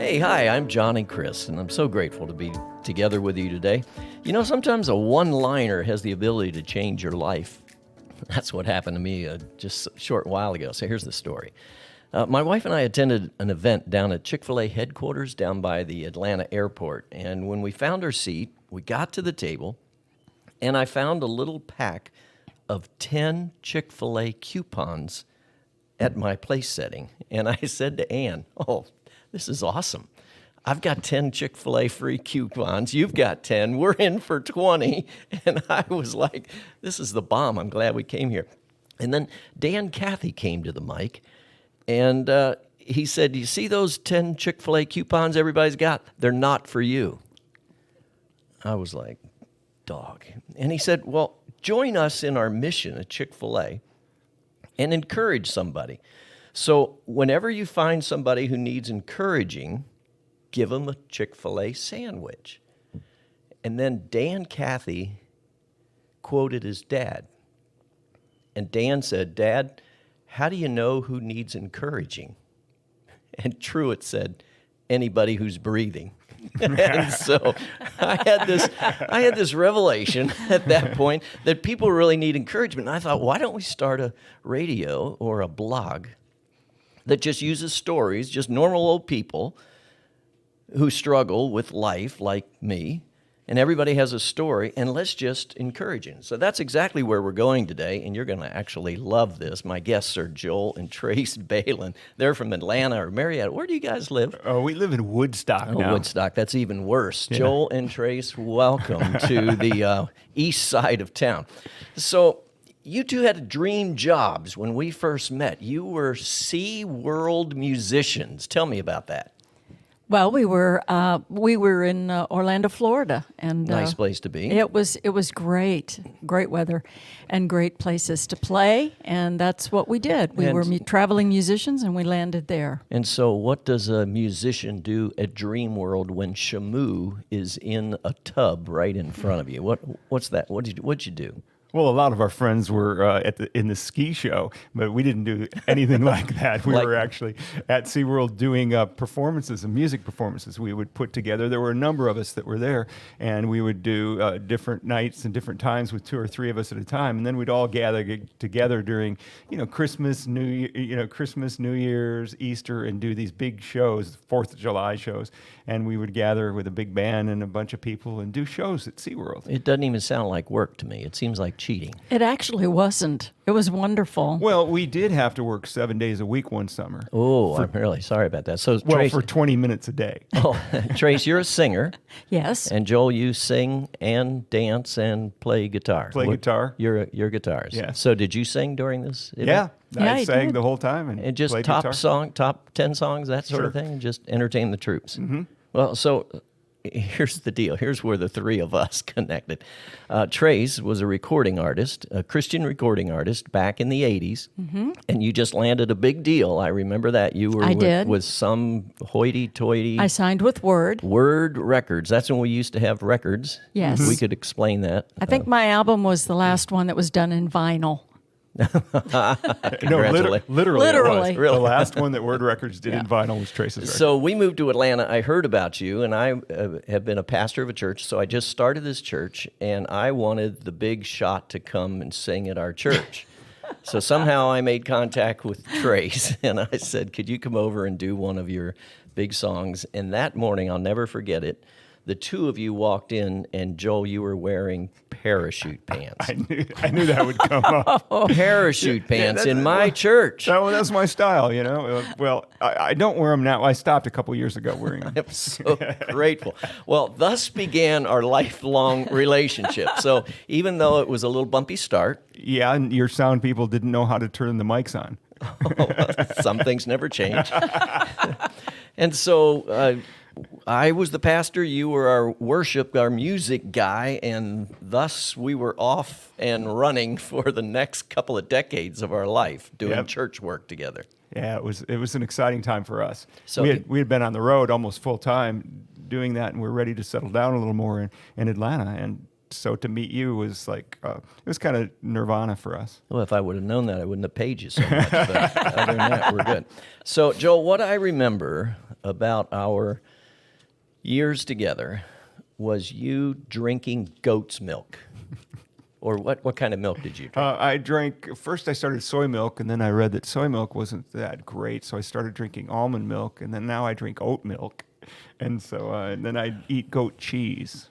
Hey, hi, I'm Johnny Crist, and I'm so grateful to be together with you today. You know, sometimes a one-liner has the ability to change your life. That's what happened to me just a short while ago, so here's the story. My wife and I attended an event down at Chick-fil-A headquarters down by the Atlanta airport, and when we found our seat, we got to the table, and I found a little pack of 10 Chick-fil-A coupons at my place setting, and I said to Ann, "Oh, this is awesome. I've got 10 Chick-fil-A free coupons. You've got 10. We're in for 20. And I was like, this is the bomb. I'm glad we came here. And then Dan Cathy came to the mic, and he said, you see those 10 Chick-fil-A coupons everybody's got? They're not for you. I was like, dog. And he said, well, join us in our mission at Chick-fil-A and encourage somebody. So whenever you find somebody who needs encouraging, give them a Chick-fil-A sandwich." And then Dan Cathy quoted his dad. And Dan said, "Dad, how do you know who needs encouraging?" And Truett said, "Anybody who's breathing." And so I had this revelation at that point that people really need encouragement. And I thought, why don't we start a radio or a blog that just uses stories, just normal old people who struggle with life like me, and everybody has a story, and let's just encourage them. So that's exactly where we're going today, and you're going to actually love this. My guests are Joel and Trace Balin. They're from Atlanta or Marietta. Where do you guys live? Oh, we live in Woodstock now. Woodstock. That's even worse. Yeah. Joel and Trace, welcome to the east side of town. So you two had dream jobs when we first met. You were SeaWorld musicians. Tell me about that. Well, we were in Orlando, Florida, and Nice place to be. It was great weather, and great places to play, and that's what we did. We were traveling musicians, and we landed there. And so, what does a musician do at Dream World when Shamu is in a tub right in front of you? What's that? What'd you do? Well, a lot of our friends were in the ski show, but we didn't do anything like that. We were actually at SeaWorld doing performances and music performances we would put together. There were a number of us that were there, and we would do different nights and different times with 2 or 3 of us at a time, and then we'd all gather together during, Christmas, New Year's, Easter, and do these big shows, 4th of July shows, and we would gather with a big band and a bunch of people and do shows at SeaWorld. It doesn't even sound like work to me. It seems like cheating. It actually wasn't. It was wonderful. Well, we did have to work 7 days a week one summer. Oh, I'm really sorry about that. So, Well, Trace, for 20 minutes a day. oh, Trace, you're a singer. Yes. And Joel, you sing and dance and play guitar. Play guitar. You're guitarist. Yes. So did you sing during this event? Yeah, Yeah, I he sang did. the whole time and just played top guitar. top 10 songs, that sort of Sure. thing, and just entertain the troops. Mm-hmm. Well, so here's the deal. Here's where the three of us connected. Trace was a recording artist, a Christian recording artist back in the 80s, and you just landed a big deal. I remember that. You were did. with some hoity-toity I signed with Word. Word Records. That's when we used to have records. Yes. We could explain that. I think my album was the last one that was done in vinyl. No, Congratulations. literally. It Literally. was. The last one that Word Records did in vinyl was Trace's record. So we moved to Atlanta. I heard about you, and I have been a pastor of a church, so I just started this church, and I wanted the big shot to come and sing at our church. So somehow I made contact with Trace, and I said, could you come over and do one of your big songs? And that morning, I'll never forget it, the two of you walked in, and Joel, you were wearing parachute pants. I knew that would come up. Parachute pants in my church. That's my style, Well, I don't wear them now. I stopped a couple years ago wearing them. I'm so grateful. Well, thus began our lifelong relationship. So even though it was a little bumpy start, Yeah, and your sound people didn't know how to turn the mics on. some things never change. And so I was the pastor, you were our worship, our music guy, and thus we were off and running for the next couple of decades of our life doing church work together. Yeah, it was an exciting time for us. So we had been on the road almost full time doing that, and we're ready to settle down a little more in Atlanta. And so to meet you was like, it was kind of nirvana for us. Well, if I would have known that, I wouldn't have paid you so much. But other than that, we're good. So, Joel, what I remember about our years together was you drinking goat's milk. Or what kind of milk did you drink? First I started soy milk, and then I read that soy milk wasn't that great, so I started drinking almond milk, and then now I drink oat milk. And so and then I eat goat cheese.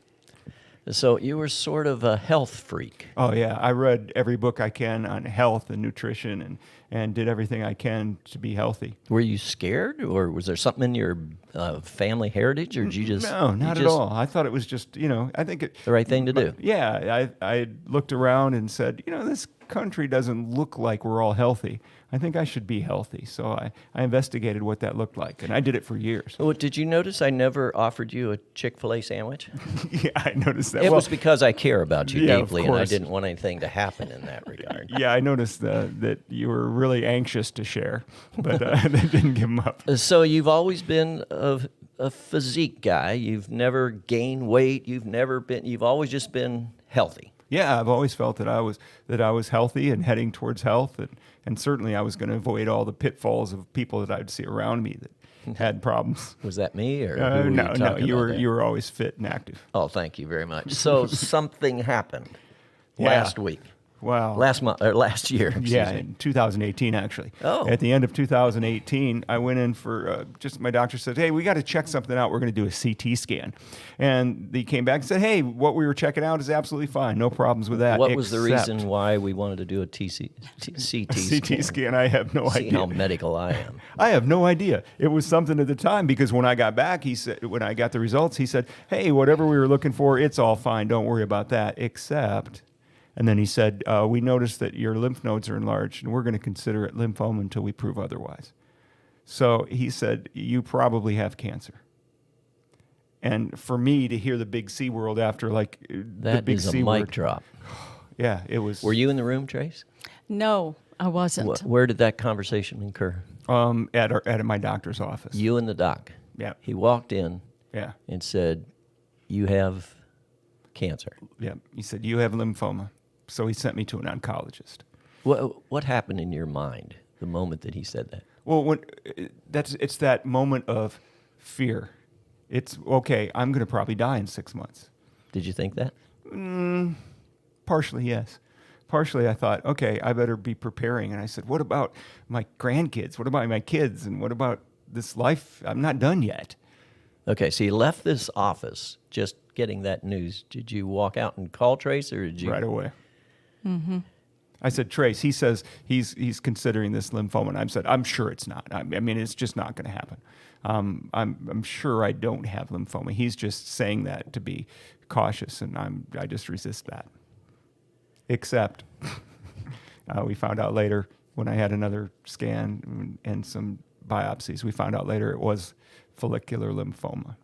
So you were sort of a health freak. Oh, yeah. I read every book I can on health and nutrition and did everything I can to be healthy. Were you scared, or was there something in your family heritage, or did you just... No, not at all. I thought it was just, I think it... The right thing to do. Yeah. I looked around and said, this country doesn't look like we're all healthy. I think I should be healthy. So I investigated what that looked like, and I did it for years. Well, did you notice I never offered you a Chick-fil-A sandwich? Yeah, I noticed that. It was because I care about you deeply, and I course. didn't want anything to happen in that regard. Yeah, I noticed that you were really anxious to share, but they didn't give them up. So you've always been a physique guy. You've never gained weight. You've always just been healthy. Yeah, I've always felt that I was healthy and heading towards health, and certainly I was going to avoid all the pitfalls of people that I'd see around me that had problems. Was that me, or who were you talking you about were there? you were always fit and active. Oh, thank you very much. So something happened Yeah. last week. Wow. Last year. Excuse me. In 2018, actually. Oh. At the end of 2018, I went in for my doctor said, hey, we got to check something out. We're going to do a CT scan. And they came back and said, hey, what we were checking out is absolutely fine. No problems with that. What was the reason why we wanted to do a CT scan? I have no See idea. how medical I am. I have no idea. It was something at the time because when I got back, when I got the results, he said, hey, whatever we were looking for, it's all fine. Don't worry about that, except... And then he said, we noticed that your lymph nodes are enlarged, and we're going to consider it lymphoma until we prove otherwise. So he said, you probably have cancer. And for me to hear the big C word after the big is a C mic word, drop. yeah, it was. Were you in the room, Trace? No, I wasn't. Where did that conversation occur? At my doctor's office. You and the doc. Yeah. He walked in Yeah. and said, you have cancer. Yeah. He said, you have lymphoma. So he sent me to an oncologist. What happened in your mind the moment that he said that? Well, it's that moment of fear. It's, okay, I'm going to probably die in 6 months. Did you think that? Partially, yes. Partially, I thought, okay, I better be preparing. And I said, what about my grandkids? What about my kids? And what about this life? I'm not done yet. Okay, so you left this office just getting that news. Did you walk out and call Trace, or did you? Right away. Mm-hmm. I said, Trace, he says he's considering this lymphoma. And I said, I'm sure it's not. I mean, it's just not going to happen. I'm sure I don't have lymphoma. He's just saying that to be cautious, and I just resist that. Except we found out later when I had another scan and some biopsies, we found out later it was follicular lymphoma.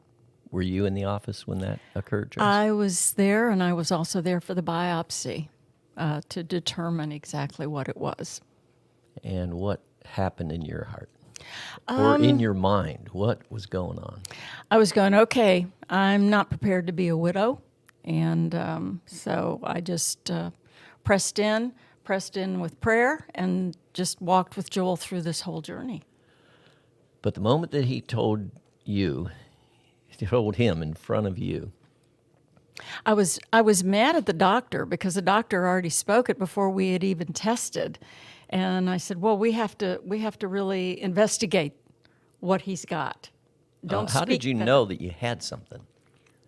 Were you in the office when that occurred, Trace? I was there, and I was also there for the biopsy to determine exactly what it was. And what happened in your heart? Or in your mind? What was going on? I was going, okay, I'm not prepared to be a widow. And so I just pressed in with prayer, and just walked with Joel through this whole journey. But the moment that he told him in front of you, I was mad at the doctor because the doctor already spoke it before we had even tested. And I said, well, we have to really investigate what he's got. how did you know that you had something?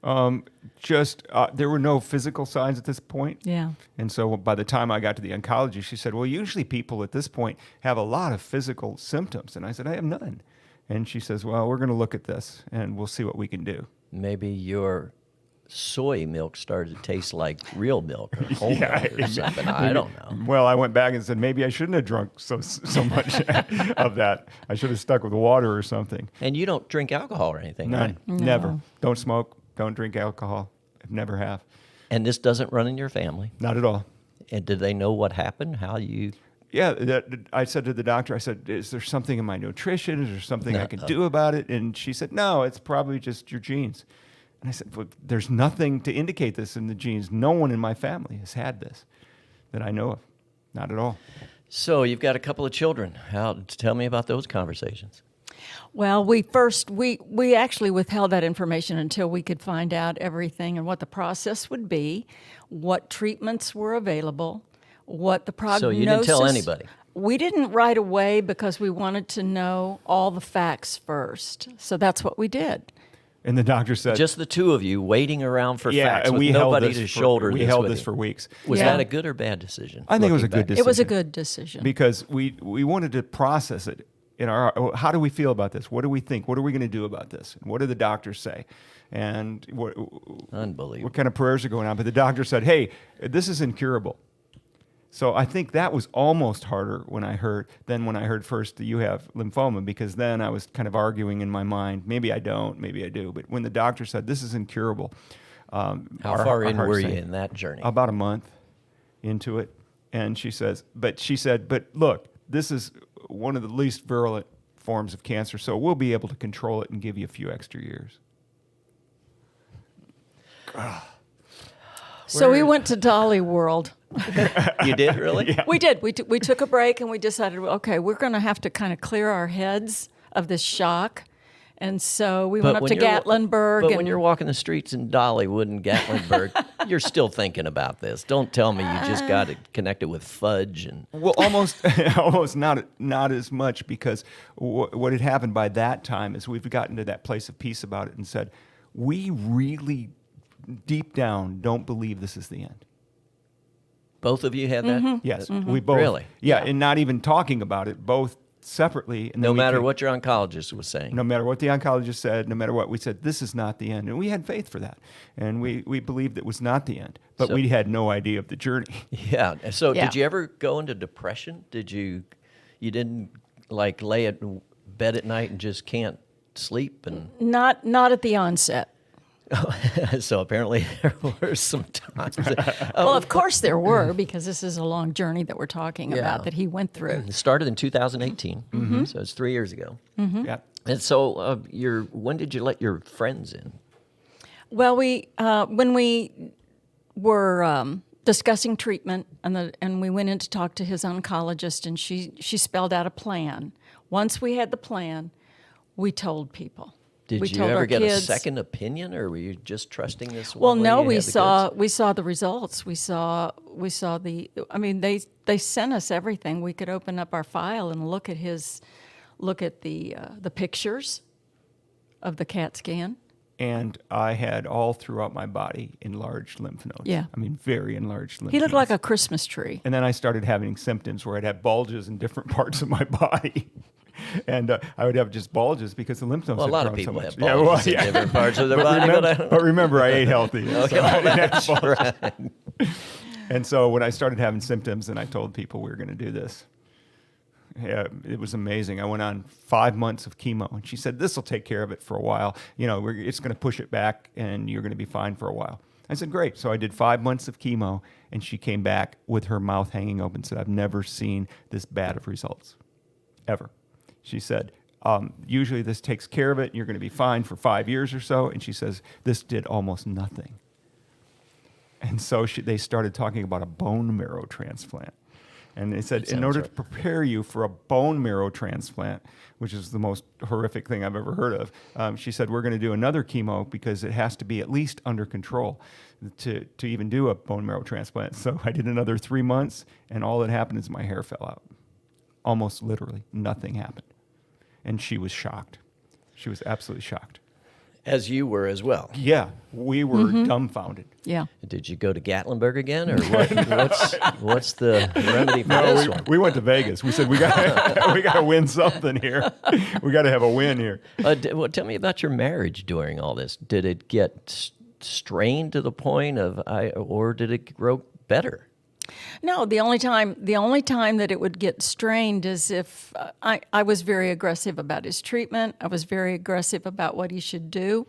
There were no physical signs at this point. Yeah. And so by the time I got to the oncologist, she said, well, usually people at this point have a lot of physical symptoms. And I said, I have none. And she says, well, we're going to look at this, and we'll see what we can do. Maybe your soy milk started to taste like real milk or whole milk or something. I don't know. Well, I went back and said, maybe I shouldn't have drunk so much of that. I should have stuck with water or something. And you don't drink alcohol or anything, None. right? No. Never. Don't smoke. Don't drink alcohol. Never have. And this doesn't run in your family? Not at all. And did they know what happened? How you... Yeah, I said to the doctor, I said, is there something in my nutrition? Is there something I can do about it? And she said, no, it's probably just your genes. And I said, well, there's nothing to indicate this in the genes. No one in my family has had this that I know of. Not at all. So you've got a couple of children. Tell me about those conversations. Well, we actually withheld that information until we could find out everything and what the process would be, what treatments were available, what the prognosis. So you didn't tell anybody? We didn't right away because we wanted to know all the facts first. So that's what we did. And the doctor said, just the two of you waiting around for facts and with we nobody held to this shoulder for, this we held with this you. for weeks. Was Yeah. that a good or bad decision? I think it was a looking good back? decision. It was a good decision. Because we wanted to process it in our, how do we feel about this? What do we think? What are we going to do about this? And what do the doctors say? And Unbelievable. what kind of prayers are going on? But the doctor said, hey, this is incurable. So I think that was almost harder than when I heard first that you have lymphoma, because then I was kind of arguing in my mind, maybe I don't, maybe I do. But when the doctor said, this is incurable. How far in were you in that journey? About a month into it. And she said, but look, this is one of the least virulent forms of cancer, so we'll be able to control it and give you a few extra years. So we went to Dolly World. You did, really? Yeah. We did. We took a break and we decided, okay, we're going to have to kind of clear our heads of this shock. And so we went up to Gatlinburg. But when you're walking the streets in Dollywood and Gatlinburg, you're still thinking about this. Don't tell me you just got it connected with fudge and. Well, almost not as much, because what had happened by that time is we've gotten to that place of peace about it and said, we really deep down don't believe this is the end. Both of you had that? Yes, we both. Really? Yeah, and not even talking about it, both separately. And No matter what your oncologist was saying. No matter what the oncologist said, no matter what we said, this is not the end. And we had faith for that. And we believed it was not the end. But we had no idea of the journey. Yeah. So Yeah. did you ever go into depression? You didn't like lay in bed at night and just can't sleep? And not at the onset. so apparently there were some times. Well, of course there were, because this is a long journey that we're talking Yeah. about that he went through. It started in 2018, so it's 3 years ago. Yeah. And so when did you let your friends in? Well, when we were discussing treatment, and we went in to talk to his oncologist, and she spelled out a plan. Once we had the plan, we told people. Did we you told ever our get kids. a second opinion, or were you just trusting this one? Well, when no, you we had the saw kids? the results. We saw the. I mean, they sent us everything. We could open up our file and look at the pictures of the CAT scan. And I had all throughout my body enlarged lymph nodes. Yeah. I mean, very enlarged lymph He looked nodes. like a Christmas tree. And then I started having symptoms where I'd have bulges in different parts of my body. And I would have just bulges because the lymph nodes Well, a had lot of grown so people much. have bulges in different parts of their body. But remember, I ate healthy. Okay, so I well, didn't have that's bulges. right. And so when I started having symptoms and I told people we were going to do this, yeah, it was amazing. I went on 5 months of chemo, and she said, this will take care of it for a while. You know, it's going to push it back, and you're going to be fine for a while. I said, great. So I did 5 months of chemo, and she came back with her mouth hanging open, said, I've never seen this bad of results, ever. She said, usually this takes care of it, and you're going to be fine for 5 years or so. And she says, this did almost nothing. And so they started talking about a bone marrow transplant. And they said, in order to prepare you for a bone marrow transplant, which is the most horrific thing I've ever heard of, she said, we're going to do another chemo because it has to be at least under control to even do a bone marrow transplant. So I did another 3 months, and all that happened is my hair fell out. Almost literally, nothing happened. And she was shocked. She was absolutely shocked. As you were as well. Yeah, we were dumbfounded. Yeah. Did you go to Gatlinburg again, or what's the remedy for this one? We went to Vegas. We said we got to win something here. We got to have a win here. Well, tell me about your marriage during all this. Did it get strained to the point of, or did it grow better? No, the only time that it would get strained is if I was very aggressive about his treatment. I was very aggressive about what he should do.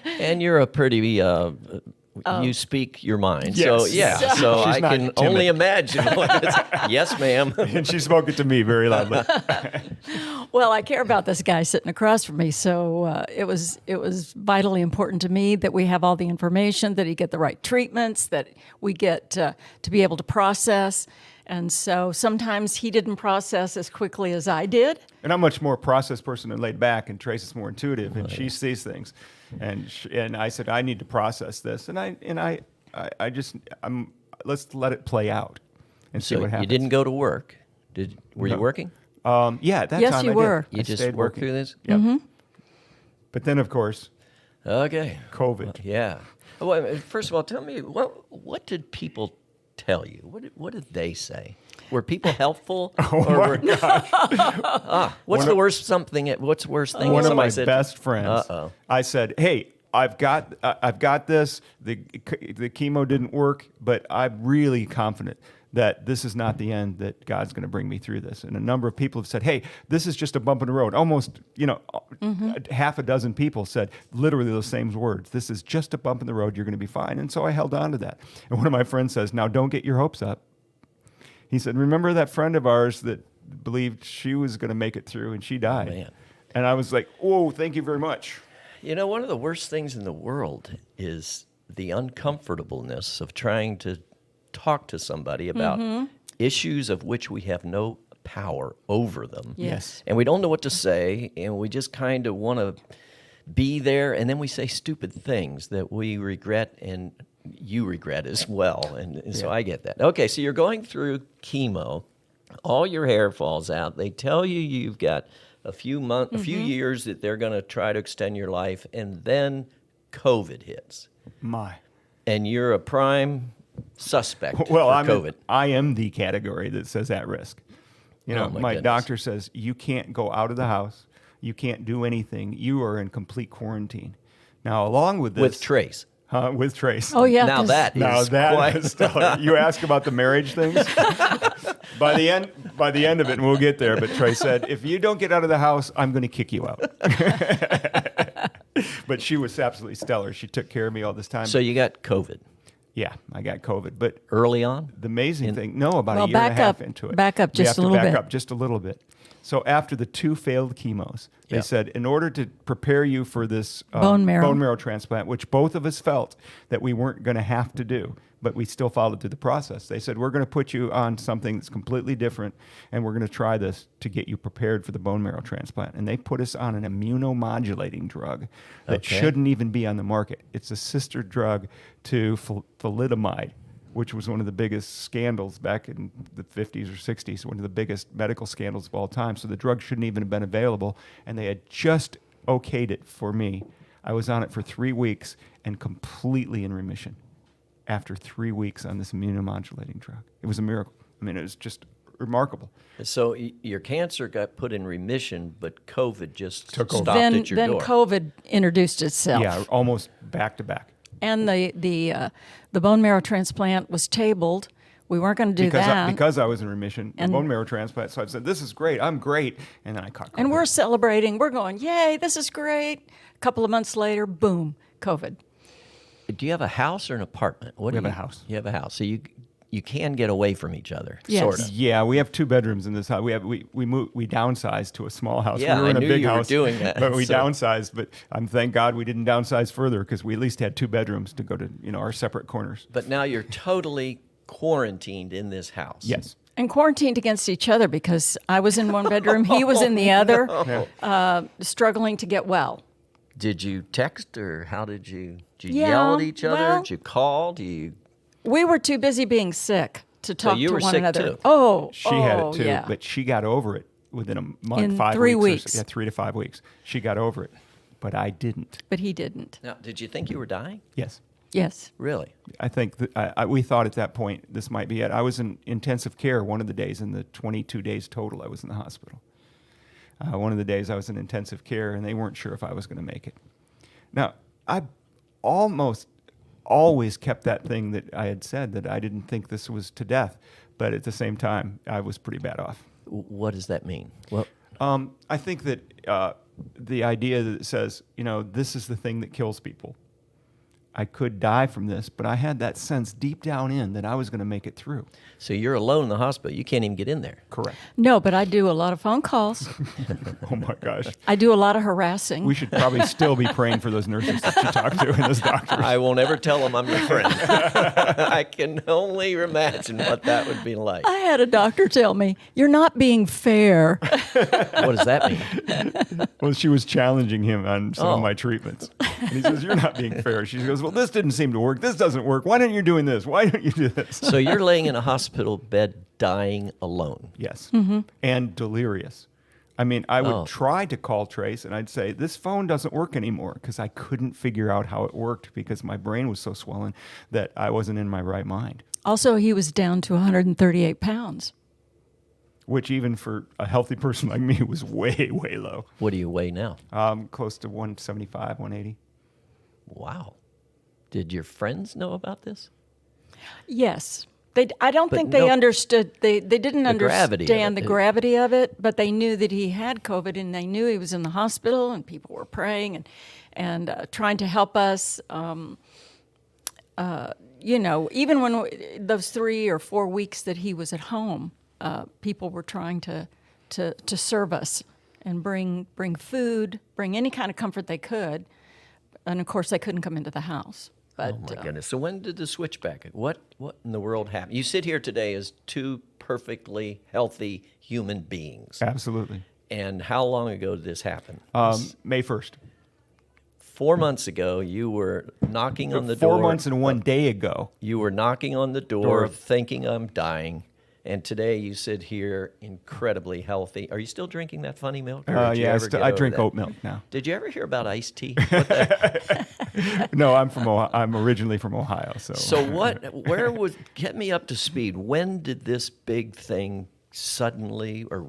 And you're a pretty, you speak your mind. Yes. So, yeah. So She's I not can timid. only imagine. Yes, ma'am. And she spoke it to me very loudly. Well, I care about this guy sitting across from me, so it was vitally important to me that we have all the information, that he get the right treatments, that we get to be able to process. And so sometimes he didn't process as quickly as I did. And I'm much more a process person and laid back, and Trace is more intuitive, and she sees things. And I said, I need to process this, let's let it play out and see So what happens. you didn't go to work. Were you working? Yeah, at that Yes, time you I were. did. You I just stayed worked working. through this? Yeah. But then, of course, Okay. COVID. Yeah. Well, first of all, tell me, what did people tell you? What did they say? Were people helpful? Oh my gosh! What's the worst thing? What's the worst thing? One of somebody my said, best friends. I said, "Hey, I've got this. The chemo didn't work, but I'm really confident that this is not the end, that God's going to bring me through this." And a number of people have said, "Hey, this is just a bump in the road." Almost, half a dozen people said literally those same words. "This is just a bump in the road. You're going to be fine." And so I held on to that. And one of my friends says, "Now don't get your hopes up." He said, "Remember that friend of ours that believed she was going to make it through and she died?" Man. And I was like, "Whoa, thank you very much." One of the worst things in the world is the uncomfortableness of trying to talk to somebody about issues of which we have no power over them. Yes. And we don't know what to say, and we just kind of want to be there, and then we say stupid things that we regret and you regret as well. And so I get that. Okay, so you're going through chemo. All your hair falls out. They tell you you've got a few years that they're going to try to extend your life, and then COVID hits. And you're a prime suspect for COVID. I am the category that says at risk. My goodness. doctor says you can't go out of the house. You can't do anything. You are in complete quarantine. Now, along with this, With Trace. with Trace. Oh, yeah. Now 'cause that is quite... is stellar. You ask about the marriage things. By the end of it, and we'll get there. But Trace said, "If you don't get out of the house, I'm going to kick you out." But she was absolutely stellar. She took care of me all this time. So you got COVID Yeah, I got COVID. But early on? the amazing thing, about Well, a year and a half back up- into it. back up We just have a to little back bit. up just a little bit. So after the 2 failed chemos, they Yeah. said, in order to prepare you for this Bone marrow transplant, which both of us felt that we weren't going to have to do, but we still followed through the process. They said, we're going to put you on something that's completely different, and we're going to try this to get you prepared for the bone marrow transplant. And they put us on an immunomodulating drug that shouldn't even be on the market. It's a sister drug to thalidomide, which was one of the biggest scandals back in the 50s or 60s, one of the biggest medical scandals of all time. So the drug shouldn't even have been available, and they had just okayed it for me. I was on it for 3 weeks and completely in remission after 3 weeks on this immunomodulating drug. It was a miracle. I mean, it was just remarkable. So your cancer got put in remission, but COVID just Took over. stopped at your then door. COVID introduced itself. Yeah, almost back to back. And the bone marrow transplant was tabled. We weren't going to do that. Because I was in remission, the And- bone marrow transplant. So I said, "This is great. I'm great." And then I caught COVID. And we're celebrating. We're going, yay, this is great. A couple of months later, boom, COVID. Do you have a house or an apartment? We have a house. You have a house. So you can get away from each other, Yes. sort of. Yeah, we have 2 bedrooms in this house. We downsized to a small house. Yeah, we were in I a knew big you were house, doing that, but we so- downsized. But thank God we didn't downsize further, because we at least had 2 bedrooms to go to our separate corners. But now you're totally quarantined in this house. Yes. And quarantined against each other because I was in one bedroom, he was in the other, struggling to get well. Did you text, or how did you Yeah, yell at each other? well- Did you call? We were too busy being sick to talk you to were one sick another. too? She had it too, yeah. but she got over it within a month, In 5 3 weeks. weeks. 3 to 5 weeks. She got over it, but I didn't. But he didn't. Now, did you think you were dying? Yes. Yes. Really? I think that we thought at that point this might be it. I was in intensive care one of the days in the 22 days total I was in the hospital. One of the days I was in intensive care, and they weren't sure if I was going to make it. Now, I almost always kept that thing that I had said, that I didn't think this was to death, but at the same time, I was pretty bad off. What does that mean? Well, I think that the idea that it says, this is the thing that kills people. I could die from this, but I had that sense deep down in that I was going to make it through. So you're alone in the hospital. You can't even get in there. Correct. No, but I do a lot of phone calls. Oh my gosh. I do a lot of harassing. We should probably still be praying for those nurses that you talk to and those doctors. I won't ever tell them I'm your friend. I can only imagine what that would be like. I had a doctor tell me, "You're not being fair." What does that mean? Well, she was challenging him on some Oh. of my treatments. And he says, "You're not being fair." She goes, "Well, this didn't seem to work. This doesn't work. Why aren't you doing this? Why don't you do this?" So you're laying in a hospital bed dying alone. Yes. And delirious. I mean, I would Oh. try to call Trace and I'd say, "This phone doesn't work anymore," because I couldn't figure out how it worked because my brain was so swollen that I wasn't in my right mind, Also, he was down to 138 pounds. which even for a healthy person like me was way, way low. What do you weigh now? Close to 175, 180. Wow. Did your friends know about this? Yes. I don't But think they no- understood. They didn't The gravity of understand it. the gravity of it, but they knew that he had COVID, and they knew he was in the hospital, and people were praying and trying to help us. Even when those 3 or 4 weeks that he was at home, people were trying to serve us and bring food, bring any kind of comfort they could, and of course they couldn't come into the house. But Oh my goodness. So when did the switch back? What in the world happened? You sit here today as two perfectly healthy human beings. Absolutely. And how long ago did this happen? May 1st. 4 months ago, you were knocking on the door. 4 months and 1 day ago. You were knocking on the door thinking I'm dying. And today you sit here incredibly healthy. Are you still drinking that funny milk? Or did you Yeah, ever get I over drink that? oat milk now. Did you ever hear about iced tea? What the- No, I'm originally from Ohio. So where was, get me up to speed. When did this big thing suddenly or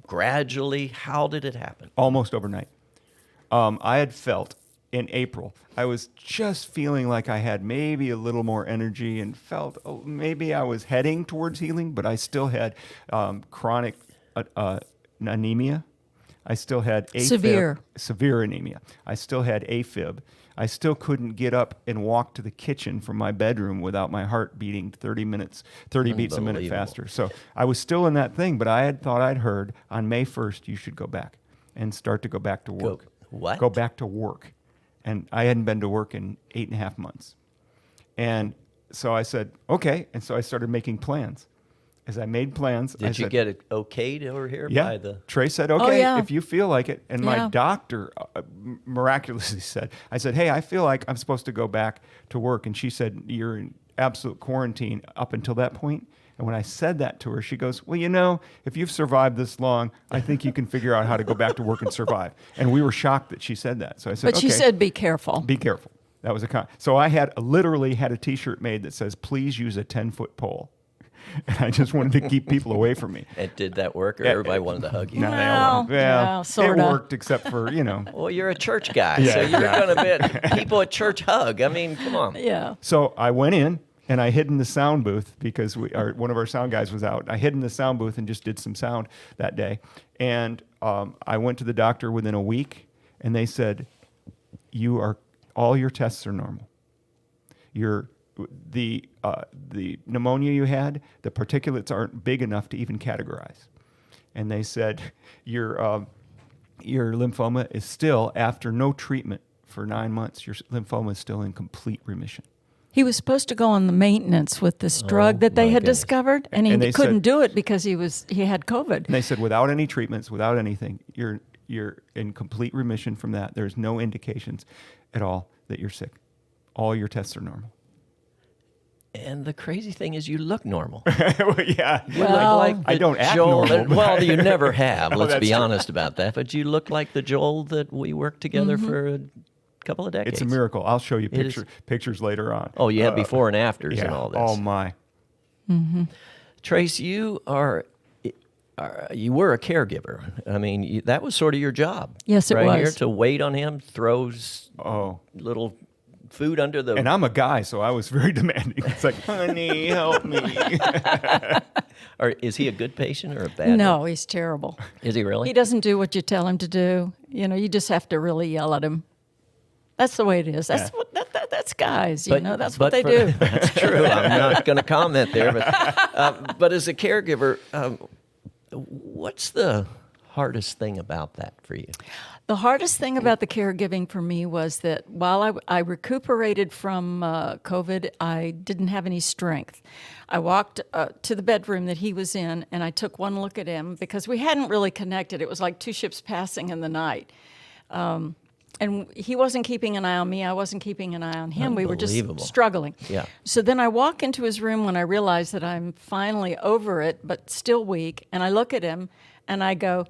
gradually, how did it happen? Almost overnight. I had felt in April, I was just feeling like I had maybe a little more energy and felt maybe I was heading towards healing, but I still had chronic anemia. I still had AFib, severe anemia. I still had AFib. I still couldn't get up and walk to the kitchen from my bedroom without my heart beating 30 beats a minute faster. So I was still in that thing, but I had thought I'd heard on May 1st, you should go back and start to go back to work. Go back to work. And I hadn't been to work in 8.5 months. And so I said, okay. And so I started making plans. As I made plans, Did you get it okayed over here by the... Trey said, okay, yeah. if you feel like it. And my Yeah. doctor miraculously said, I said, hey, I feel like I'm supposed to go back to work. And she said, you're in absolute quarantine up until that point. And when I said that to her, she goes, well, if you've survived this long, I think you can figure out how to go back to work and survive. And we were shocked that she said that. So I said, But okay. she said, be careful. Be careful. That was so I literally had a T-shirt made that says, please use a 10-foot pole. And I just wanted to keep people away from me. And did that work, or everybody wanted to hug you? No, they all wanted- Well, it sorta. worked except for, Well, you're a church guy, Yeah, so you're exactly. going to be people at church hug. I mean, come on. Yeah. So I went in and I hid in the sound booth because one of our sound guys was out. I hid in the sound booth and just did some sound that day. And I went to the doctor within a week, and they said, all your tests are normal. The pneumonia you had, the particulates aren't big enough to even categorize. And they said, your lymphoma is still, after no treatment for 9 months, your lymphoma is still in complete remission. He was supposed to go on the maintenance with this drug that they my had goodness. discovered, and And he they couldn't said- do it because he had COVID. And they said, without any treatments, without anything, you're in complete remission from that. There's no indications at all that you're sick. All your tests are normal. And the crazy thing is, you look normal. Yeah. You Well, look like I the don't act Joel normal, but- well, you never have. Let's that's be true. honest about that. But you look like the Joel that we worked together for a couple of decades. It's a miracle. I'll show you It is. pictures later on. Oh, you have before and afters Yeah. and all this. Oh, my. Trace, you were a caregiver. I mean, that was sort of your job. Yes, it right was. Here to wait on him, throw Oh. little food under the. And I'm a guy, so I was very demanding. It's like, honey, help me. Or is he a good patient or a bad? No, he's terrible. one? Is he really? He doesn't do what you tell him to do. You just have to really yell at him. That's the way it is. That's that's guys. But- That's but what they for- do. That's true. I'm not going to comment there, but as a caregiver, what's the hardest thing about that for you? The hardest thing about the caregiving for me was that while I recuperated from COVID, I didn't have any strength. I walked to the bedroom that he was in, and I took one look at him because we hadn't really connected. It was like two ships passing in the night. And he wasn't keeping an eye on me. I wasn't keeping an eye on him. We were just Unbelievable. struggling. Yeah. So then I walk into his room when I realize that I'm finally over it, but still weak. And I look at him and I go,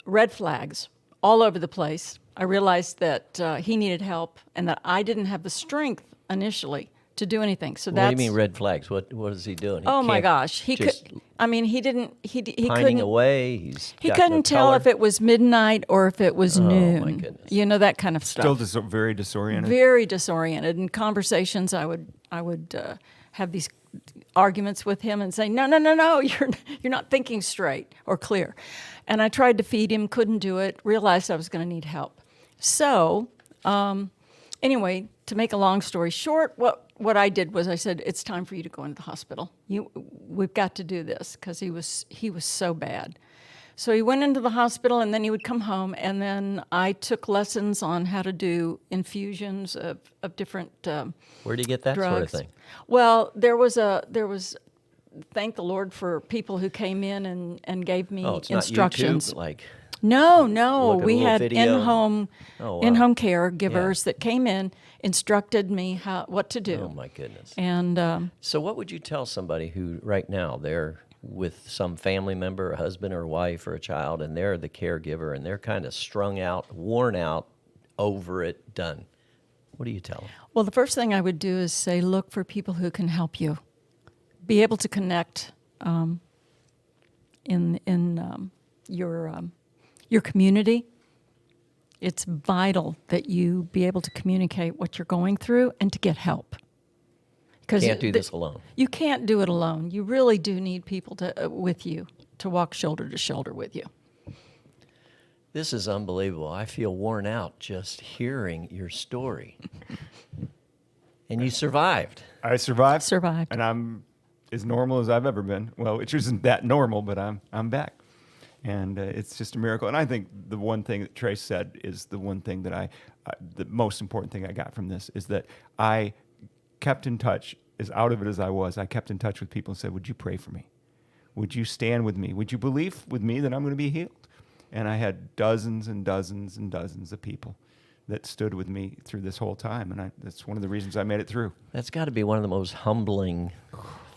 red flags all over the place. I realized that he needed help and that I didn't have the strength initially to do anything. So What that's. do you mean red flags? What is he doing? He Oh my can't gosh, he could. just I mean, he didn't. He pining couldn't. away. He Couldn't tell if it was midnight or if it was noon. my goodness. That kind of stuff. Still very disoriented. Very disoriented. In conversations, I would have these arguments with him and say, no, you're not thinking straight or clear. And I tried to feed him, couldn't do it, realized I was going to need help. So anyway, to make a long story short, what I did was I said, it's time for you to go into the hospital. We've got to do this because he was so bad. So he went into the hospital, and then he would come home, and then I took lessons on how to do infusions of different Where do you get that drugs. sort of thing? Well, there was thank the Lord for people who came in and gave me Oh, it's instructions. not YouTube, like No, Look at a we little had video. in-home Oh, wow. in-home caregivers that came in, instructed me what to do. oh my goodness. And So what would you tell somebody who right now they're with some family member, a husband or a wife or a child, and they're the caregiver and they're kind of strung out, worn out, over it, done? What do you tell them? well, the first thing I would do is say, look for people who can help you. Be able to connect in your community. It's vital that you be able to communicate what you're going through and to get help. Can't do this alone. You can't do it alone. You really do need people with you to walk shoulder to shoulder with you. This is unbelievable. I feel worn out just hearing your story. And you survived. I survived. Survived. And I'm as normal as I've ever been. Well, which isn't that normal, but I'm back. And it's just a miracle. And I think the one thing that Trace said is the one thing that the most important thing I got from this is that I kept in touch, as out of it as I was, I kept in touch with people and said, would you pray for me? Would you stand with me? Would you believe with me that I'm going to be healed? And I had dozens and dozens and dozens of people that stood with me through this whole time. And that's one of the reasons I made it through. That's got to be one of the most humbling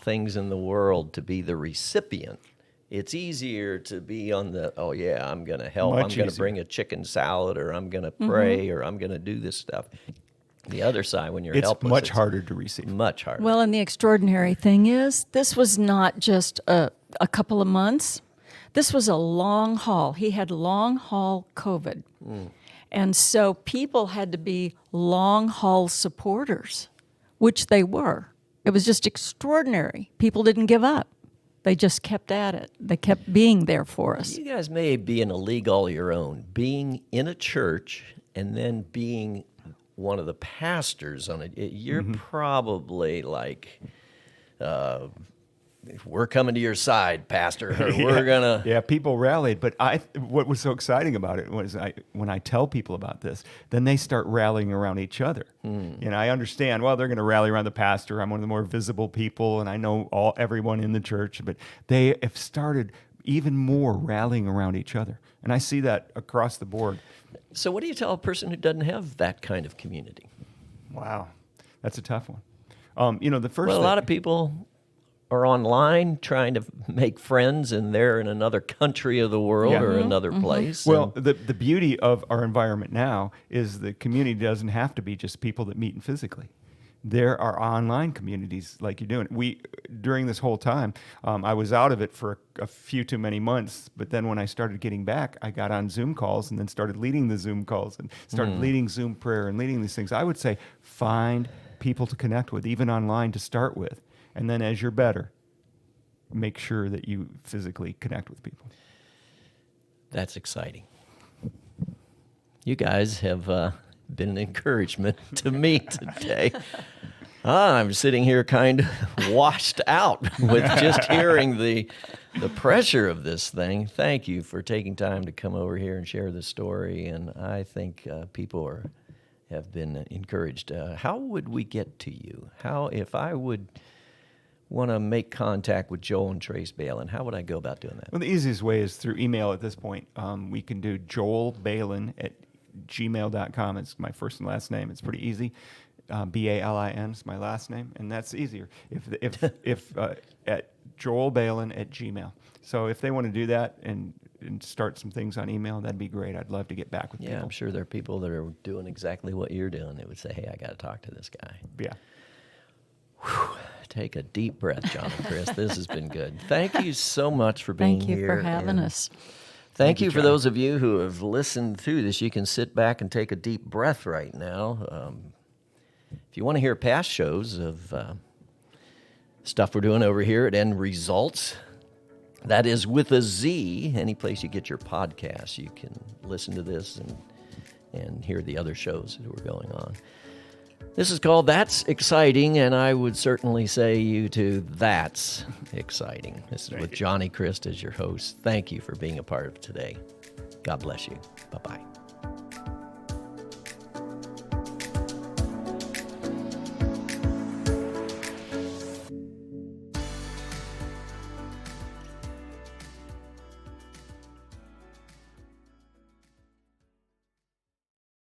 things in the world, to be the recipient. It's easier to be on the, oh yeah, I'm going to help. Much I'm going to easier. bring a chicken salad, or I'm going to pray, or I'm going to do this stuff. The other side, when you're It's helpless, much harder to receive. Much harder. Well, and the extraordinary thing is, this was not just a couple of months. This was a long haul. He had long haul COVID. And so people had to be long haul supporters, which they were. It was just extraordinary. People didn't give up. They just kept at it. They kept being there for us. You guys may be in a league all your own, being in a church and then being one of the pastors on it. You're probably like, we're coming to your side, pastor, or we're gonna. Yeah, people rallied. But what was so exciting about it was when I tell people about this, then they start rallying around each other. And I understand, well, they're going to rally around the pastor. I'm one of the more visible people, and I know everyone in the church. But they have started even more rallying around each other. And I see that across the board. So what do you tell a person who doesn't have that kind of community? Wow, that's a tough one. The first Well, a thing, lot of people are online trying to make friends, and they're in another country of the world Yeah. or another place. Well, the beauty of our environment now is the community doesn't have to be just people that meet physically. There are online communities like you're doing. During this whole time, I was out of it for a few too many months, but then when I started getting back, I got on Zoom calls and then started leading the Zoom calls and started leading Zoom prayer and leading these things. I would say find people to connect with, even online to start with. And then as you're better, make sure that you physically connect with people. That's exciting. You guys have been an encouragement to me today. I'm sitting here kind of washed out with just hearing the pressure of this thing. Thank you for taking time to come over here and share this story, and I think people have been encouraged. How would we get to you? If I would want to make contact with Joel and Trace Balin, how would I go about doing that? Well, the easiest way is through email at this point. We can do joelbalin@gmail.com. It's my first and last name. It's pretty easy. Balin is my last name, and that's easier. If at joelbalin@gmail. So if they want to do that and start some things on email, that'd be great. I'd love to get back with people. Yeah, I'm sure there are people that are doing exactly what you're doing. They would say, hey, I got to talk to this guy. Yeah. Whew. Take a deep breath, Johnny Crist. This has been good. Thank you so much for being here. Thank you for having us. Thank you for those of you who have listened through this. You can sit back and take a deep breath right now. If you want to hear past shows of stuff we're doing over here at End Resultz, that is with a Z. Any place you get your podcasts, you can listen to this and hear the other shows that were going on. This is called That's Exciting, and I would certainly say you too, that's exciting. This is with Johnny Crist as your host. Thank you for being a part of today. God bless you. Bye-bye.